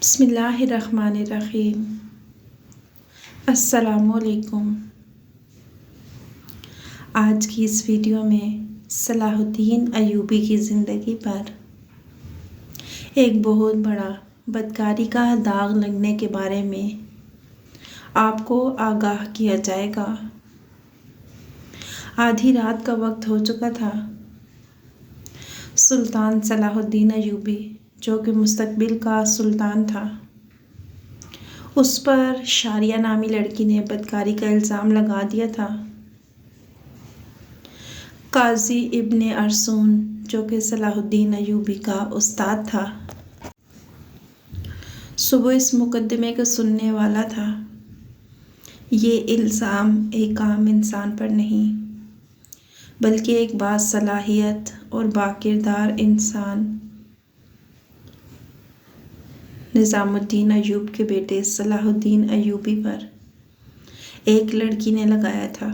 بسم اللہ الرحمن الرحیم۔ السلام علیکم۔ آج کی اس ویڈیو میں صلاح الدین ایوبی کی زندگی پر ایک بہت بڑا بدکاری کا داغ لگنے کے بارے میں آپ کو آگاہ کیا جائے گا۔ آدھی رات کا وقت ہو چکا تھا۔ سلطان صلاح الدین ایوبی جو کہ مستقبل کا سلطان تھا، اس پر شاریہ نامی لڑکی نے بدکاری کا الزام لگا دیا تھا۔ قاضی ابن ارسون جو کہ صلاح الدین ایوبی کا استاد تھا، صبح اس مقدمے کو سننے والا تھا۔ یہ الزام ایک عام انسان پر نہیں بلکہ ایک باصلاحیت اور باکردار انسان نظام الدین ایوب کے بیٹے صلاح الدین ایوبی پر ایک لڑکی نے لگایا تھا۔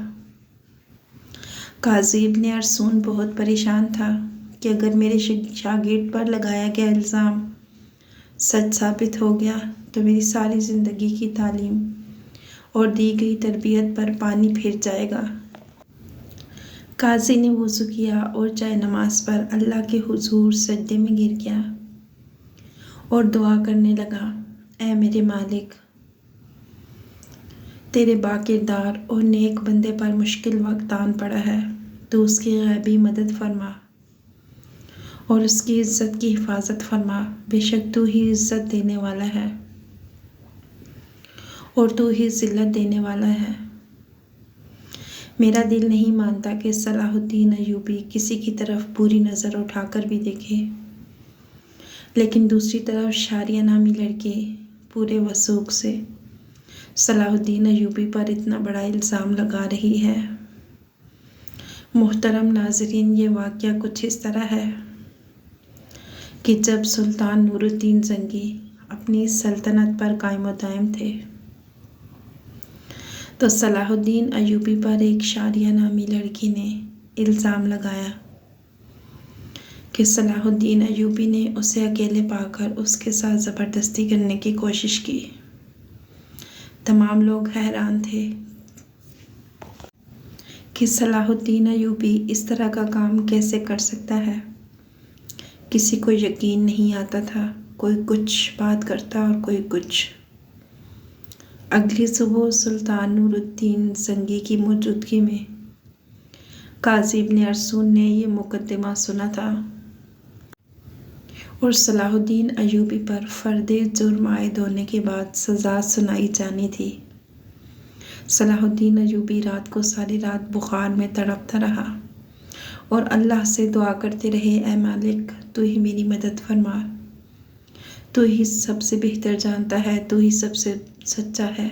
قاضی ابن ارسون بہت پریشان تھا کہ اگر میرے شاگرد پر لگایا گیا الزام سچ ثابت ہو گیا تو میری ساری زندگی کی تعلیم اور دی گئی تربیت پر پانی پھر جائے گا۔ قاضی نے وضو کیا اور جائے نماز پر اللہ کے حضور سجدے میں گر گیا اور دعا کرنے لگا، اے میرے مالک، تیرے باکردار اور نیک بندے پر مشکل وقت آن پڑا ہے، تو اس کی غیبی مدد فرما اور اس کی عزت کی حفاظت فرما۔ بے شک تو ہی عزت دینے والا ہے اور تو ہی ذلت دینے والا ہے۔ میرا دل نہیں مانتا کہ صلاح الدین ایوبی کسی کی طرف بری نظر اٹھا کر بھی دیکھے، لیکن دوسری طرف شاریہ نامی لڑکی پورے وثوق سے صلاح الدین ایوبی پر اتنا بڑا الزام لگا رہی ہے۔ محترم ناظرین، یہ واقعہ کچھ اس طرح ہے کہ جب سلطان نور الدین زنگی اپنی سلطنت پر قائم و دائم تھے تو صلاح الدین ایوبی پر ایک شاریہ نامی لڑکی نے الزام لگایا کہ صلاح الدین ایوبی نے اسے اکیلے پا کر اس کے ساتھ زبردستی کرنے کی کوشش کی۔ تمام لوگ حیران تھے کہ صلاح الدین ایوبی اس طرح کا کام کیسے کر سکتا ہے۔ کسی کو یقین نہیں آتا تھا، کوئی کچھ بات کرتا اور کوئی کچھ۔ اگلی صبح سلطان نور الدین زنگی کی موجودگی میں قاضی ابن ارسون نے یہ مقدمہ سنا تھا اور صلاح الدین ایوبی پر فرد جرم عائد ہونے کے بعد سزا سنائی جانی تھی۔ صلاح الدین ایوبی رات کو ساری رات بخار میں تڑپتا رہا اور اللہ سے دعا کرتے رہے، اے مالک، تو ہی میری مدد فرما، تو ہی سب سے بہتر جانتا ہے، تو ہی سب سے سچا ہے،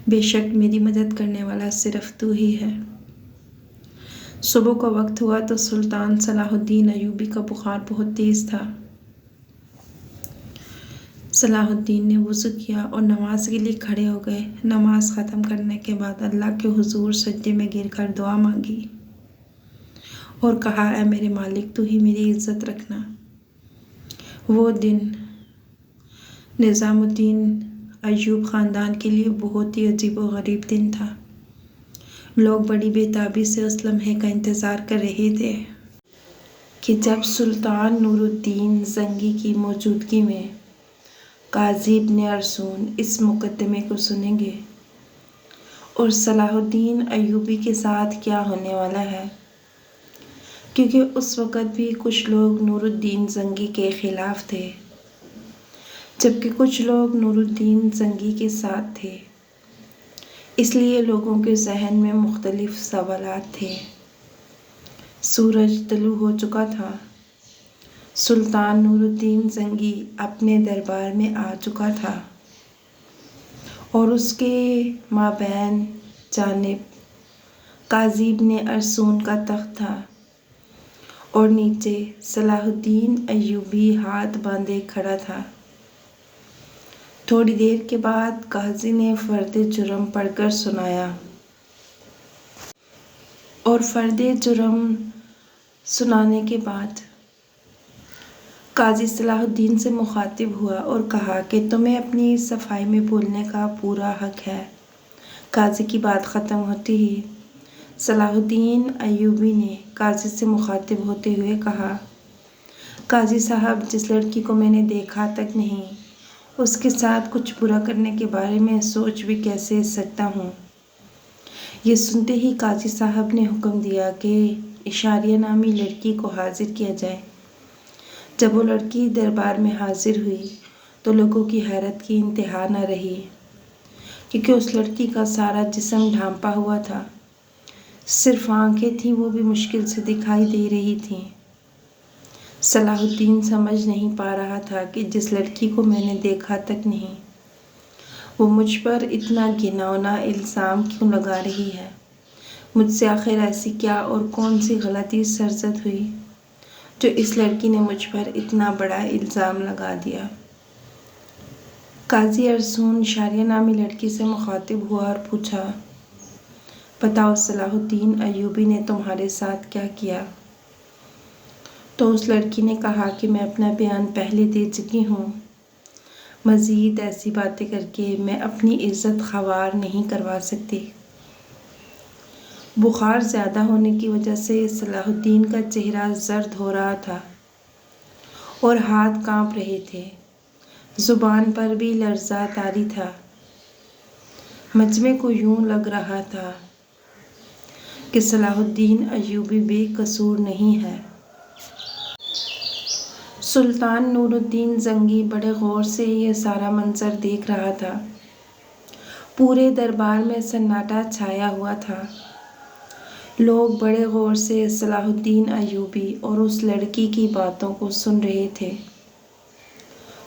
بے شک میری مدد کرنے والا صرف تو ہی ہے۔ صبح کا وقت ہوا تو سلطان صلاح الدین ایوبی کا بخار بہت تیز تھا۔ صلاح الدین نے وضو کیا اور نماز کے لیے کھڑے ہو گئے۔ نماز ختم کرنے کے بعد اللہ کے حضور سجدے میں گر کر دعا مانگی اور کہا، اے میرے مالک، تو ہی میری عزت رکھنا۔ وہ دن نظام الدین ایوب خاندان کے لیے بہت ہی عجیب و غریب دن تھا۔ لوگ بڑی بے تابی سے اس لمحے کا انتظار کر رہے تھے کہ جب سلطان نور الدین زنگی کی موجودگی میں قاضی ابن ارسون اس مقدمے کو سنیں گے اور صلاح الدین ایوبی کے ساتھ کیا ہونے والا ہے، کیونکہ اس وقت بھی کچھ لوگ نور الدین زنگی کے خلاف تھے جبکہ کچھ لوگ نور الدین زنگی کے ساتھ تھے۔ اس لیے لوگوں کے ذہن میں مختلف سوالات تھے۔ سورج طلوع ہو چکا تھا۔ سلطان نور الدین زنگی اپنے دربار میں آ چکا تھا اور اس کے مابین جانب قاضی ابن ارسون کا تخت تھا اور نیچے صلاح الدین ایوبی ہاتھ باندھے کھڑا تھا۔ تھوڑی دیر کے بعد قاضی نے فرد جرم پڑھ کر سنایا اور فرد جرم سنانے کے بعد قاضی صلاح الدین سے مخاطب ہوا اور کہا کہ تمہیں اپنی صفائی میں بولنے کا پورا حق ہے۔ قاضی کی بات ختم ہوتی ہی صلاح الدین ایوبی نے قاضی سے مخاطب ہوتے ہوئے کہا، قاضی صاحب، جس لڑکی کو میں نے دیکھا تک نہیں، اس کے ساتھ کچھ برا کرنے کے بارے میں سوچ بھی کیسے سکتا ہوں؟ یہ سنتے ہی قاضی صاحب نے حکم دیا کہ اشاریہ نامی لڑکی کو حاضر کیا جائے۔ جب وہ لڑکی دربار میں حاضر ہوئی تو لوگوں کی حیرت کی انتہا نہ رہی، کیونکہ اس لڑکی کا سارا جسم ڈھانپا ہوا تھا، صرف آنکھیں تھیں وہ بھی مشکل سے دکھائی دے رہی تھیں۔ صلاح الدین سمجھ نہیں پا رہا تھا کہ جس لڑکی کو میں نے دیکھا تک نہیں، وہ مجھ پر اتنا گھناؤنا الزام کیوں لگا رہی ہے؟ مجھ سے آخر ایسی کیا اور کون سی غلطی سرزد ہوئی جو اس لڑکی نے مجھ پر اتنا بڑا الزام لگا دیا؟ قاضی ارسون اشاریہ نامی لڑکی سے مخاطب ہوا اور پوچھا، بتاؤ صلاح الدین ایوبی نے تمہارے ساتھ کیا کیا؟ تو اس لڑکی نے کہا کہ میں اپنا بیان پہلے دے چکی ہوں، مزید ایسی باتیں کر کے میں اپنی عزت خوار نہیں کروا سکتی۔ بخار زیادہ ہونے کی وجہ سے صلاح الدین کا چہرہ زرد ہو رہا تھا اور ہاتھ کانپ رہے تھے، زبان پر بھی لرزہ طاری تھا۔ مجمع کو یوں لگ رہا تھا کہ صلاح الدین ایوبی بے قصور نہیں ہے۔ سلطان نور الدین زنگی بڑے غور سے یہ سارا منظر دیکھ رہا تھا۔ پورے دربار میں سناٹا چھایا ہوا تھا۔ لوگ بڑے غور سے صلاح الدین ایوبی اور اس لڑکی کی باتوں کو سن رہے تھے۔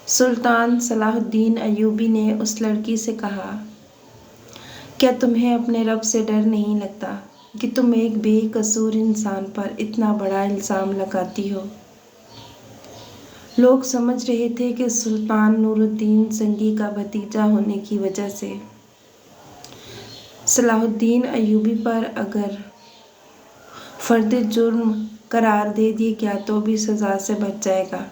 سلطان صلاح الدین ایوبی نے اس لڑکی سے کہا، کیا تمہیں اپنے رب سے ڈر نہیں لگتا کہ تم ایک بے قصور انسان پر اتنا بڑا الزام لگاتی ہو؟ لوگ سمجھ رہے تھے کہ سلطان نور الدین زنگی کا بھتیجا ہونے کی وجہ سے صلاح الدین ایوبی پر اگر فرد جرم قرار دے دیا گیا تو بھی سزا سے بچ جائے گا۔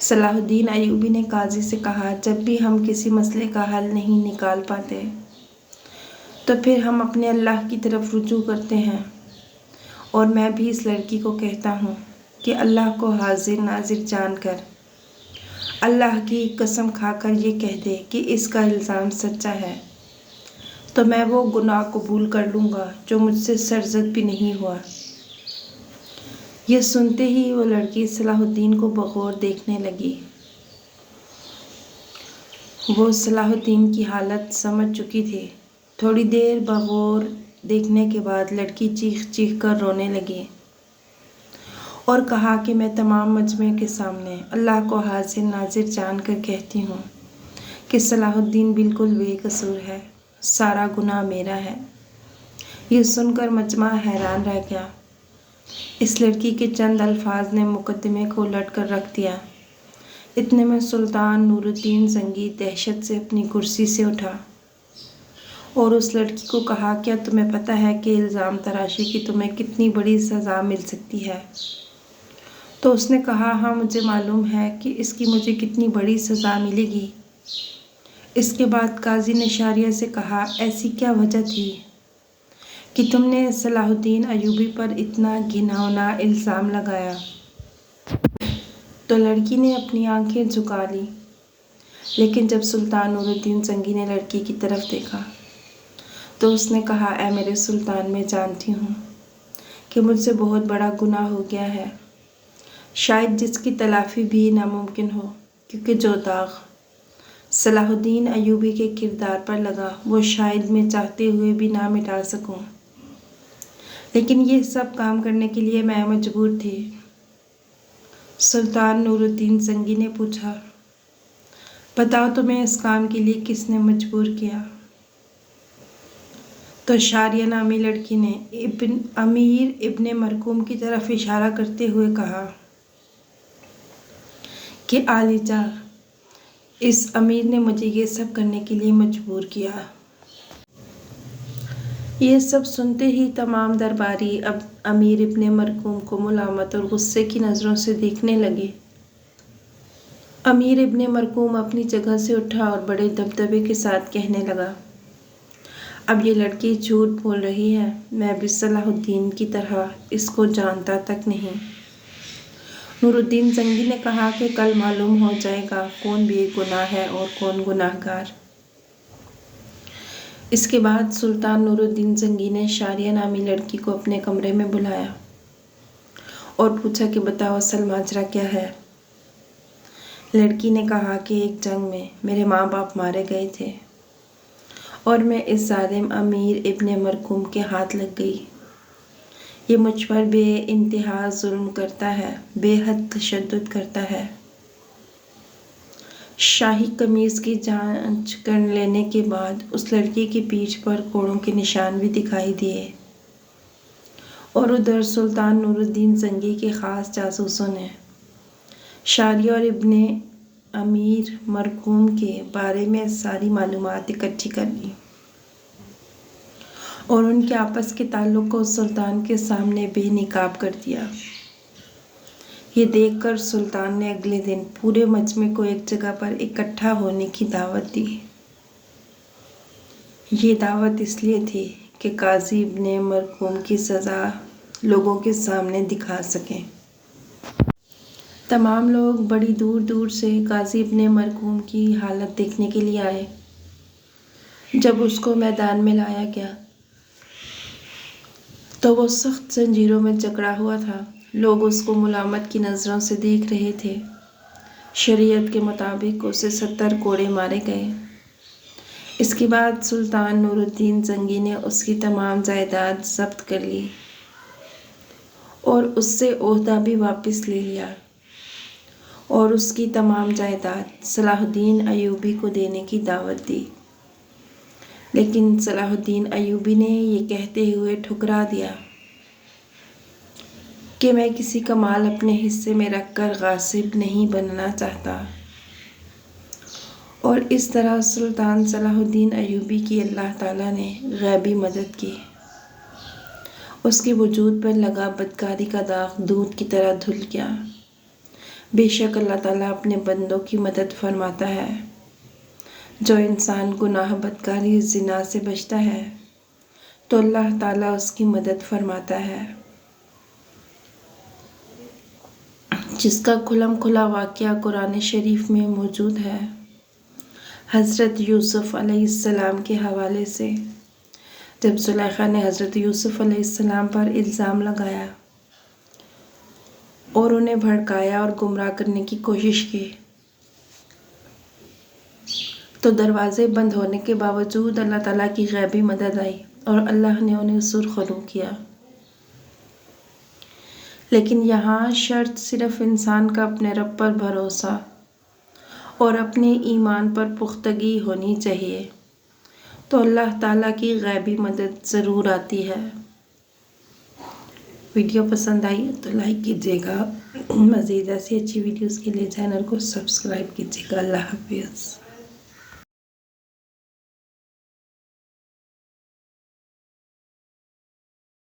صلاح الدین ایوبی نے قاضی سے کہا، جب بھی ہم کسی مسئلے کا حل نہیں نکال پاتے تو پھر ہم اپنے اللہ کی طرف رجوع کرتے ہیں، اور میں بھی اس لڑکی کو کہتا ہوں کہ اللہ کو حاضر ناظر جان کر اللہ کی قسم کھا کر یہ کہہ دے کہ اس کا الزام سچا ہے، تو میں وہ گناہ قبول کر لوں گا جو مجھ سے سرزد بھی نہیں ہوا۔ یہ سنتے ہی وہ لڑکی صلاح الدین کو بغور دیکھنے لگی۔ وہ صلاح الدین کی حالت سمجھ چکی تھی۔ تھوڑی دیر بغور دیکھنے کے بعد لڑکی چیخ چیخ کر رونے لگی اور کہا کہ میں تمام مجمع کے سامنے اللہ کو حاضر ناظر جان کر کہتی ہوں کہ صلاح الدین بالکل بے قصور ہے، سارا گناہ میرا ہے۔ یہ سن کر مجمع حیران رہ گیا۔ اس لڑکی کے چند الفاظ نے مقدمے کو الٹ کر رکھ دیا۔ اتنے میں سلطان نور الدین زنگی دہشت سے اپنی کرسی سے اٹھا اور اس لڑکی کو کہا، کیا تمہیں پتہ ہے کہ الزام تراشی کی تمہیں کتنی بڑی سزا مل سکتی ہے؟ تو اس نے کہا، ہاں مجھے معلوم ہے کہ اس کی مجھے کتنی بڑی سزا ملے گی۔ اس کے بعد قاضی نے اشاریہ سے کہا، ایسی کیا وجہ تھی کہ تم نے صلاح الدین ایوبی پر اتنا گھناؤنا الزام لگایا؟ تو لڑکی نے اپنی آنکھیں جھکا لیں، لیکن جب سلطان نور الدین زنگی نے لڑکی کی طرف دیکھا تو اس نے کہا، اے میرے سلطان، میں جانتی ہوں کہ مجھ سے بہت بڑا گناہ ہو گیا ہے، شاید جس کی تلافی بھی ناممکن ہو، کیونکہ جو داغ صلاح الدین ایوبی کے کردار پر لگا وہ شاید میں چاہتے ہوئے بھی نہ مٹا سکوں، لیکن یہ سب کام کرنے کے لیے میں مجبور تھی۔ سلطان نور الدین زنگی نے پوچھا، بتاؤ تمہیں اس کام کے لیے کس نے مجبور کیا؟ تو اشاریہ نامی لڑکی نے امیر ابن مرکوم کی طرف اشارہ کرتے ہوئے کہا کہ عالی جاں، اس امیر نے مجھے یہ سب کرنے کے لیے مجبور کیا۔ یہ سب سنتے ہی تمام درباری اب امیر ابن مرکوم کو ملامت اور غصے کی نظروں سے دیکھنے لگے۔ امیر ابن مرقوم اپنی جگہ سے اٹھا اور بڑے دبدبے کے ساتھ کہنے لگا، اب یہ لڑکی جھوٹ بول رہی ہے، میں بھی صلاح الدین کی طرح اس کو جانتا تک نہیں۔ نور الدین زنگی نے کہا کہ کل معلوم ہو جائے گا کون بے گناہ ہے اور کون گناہ گار۔ اس کے بعد سلطان نور الدین زنگی نے شاریہ نامی لڑکی کو اپنے کمرے میں بلایا اور پوچھا کہ بتاؤ اصل ماجرا کیا ہے۔ لڑکی نے کہا کہ ایک جنگ میں میرے ماں باپ مارے گئے تھے اور میں اس ظالم امیر ابن مرقوم کے ہاتھ لگ گئی۔ یہ مجھ پر بے انتہا ظلم کرتا ہے، بے حد تشدد کرتا ہے۔ شاہی قمیص کی جانچ کر لینے کے بعد اس لڑکی کی پیٹھ پر کوڑوں کے نشان بھی دکھائی دیے، اور ادھر سلطان نور الدین زنگی کے خاص جاسوسوں نے شاریہ اور ابن امیر مرقوم کے بارے میں ساری معلومات اکٹھی کر لی اور ان کے آپس کے تعلق کو سلطان کے سامنے بے نقاب کر دیا۔ یہ دیکھ کر سلطان نے اگلے دن پورے مجمع کو ایک جگہ پر اکٹھا ہونے کی دعوت دی۔ یہ دعوت اس لیے تھی کہ قاضی ابن مرقوم کی سزا لوگوں کے سامنے دکھا سکیں۔ تمام لوگ بڑی دور دور سے قاضی ابن مرقوم کی حالت دیکھنے کے لیے آئے۔ جب اس کو میدان میں لایا گیا تو وہ سخت زنجیروں میں جکڑا ہوا تھا۔ لوگ اس کو ملامت کی نظروں سے دیکھ رہے تھے۔ شریعت کے مطابق اسے 70 کوڑے مارے گئے۔ اس کے بعد سلطان نور الدین زنگی نے اس کی تمام جائیداد ضبط کر لی اور اس سے عہدہ بھی واپس لے لیا اور اس کی تمام جائیداد صلاح الدین ایوبی کو دینے کی دعوت دی۔ لیکن صلاح الدین ایوبی نے یہ کہتے ہوئے ٹھکرا دیا کہ میں کسی کا مال اپنے حصے میں رکھ کر غاصب نہیں بننا چاہتا، اور اس طرح سلطان صلاح الدین ایوبی کی اللہ تعالیٰ نے غیبی مدد کی۔ اس کے وجود پر لگا بدکاری کا داغ دودھ کی طرح دھل گیا۔ بے شک اللہ تعالیٰ اپنے بندوں کی مدد فرماتا ہے۔ جو انسان گناہ بدکاری زنا سے بچتا ہے تو اللہ تعالیٰ اس کی مدد فرماتا ہے۔ جس کا کھلم کھلا واقعہ قرآن شریف میں موجود ہے۔ حضرت یوسف علیہ السلام کے حوالے سے، جب زلیخا نے حضرت یوسف علیہ السلام پر الزام لگایا اور انہیں بھڑکایا اور گمراہ کرنے کی کوشش کی تو دروازے بند ہونے کے باوجود اللہ تعالیٰ کی غیبی مدد آئی اور اللہ نے انہیں سرخرو کیا۔ لیکن یہاں شرط صرف انسان کا اپنے رب پر بھروسہ اور اپنے ایمان پر پختگی ہونی چاہیے، تو اللہ تعالیٰ کی غیبی مدد ضرور آتی ہے۔ ویڈیو پسند آئی تو لائک کیجیے گا۔ مزید ایسی اچھی ویڈیوز کے لیے چینل کو سبسکرائب کیجیے گا۔ اللہ حافظ۔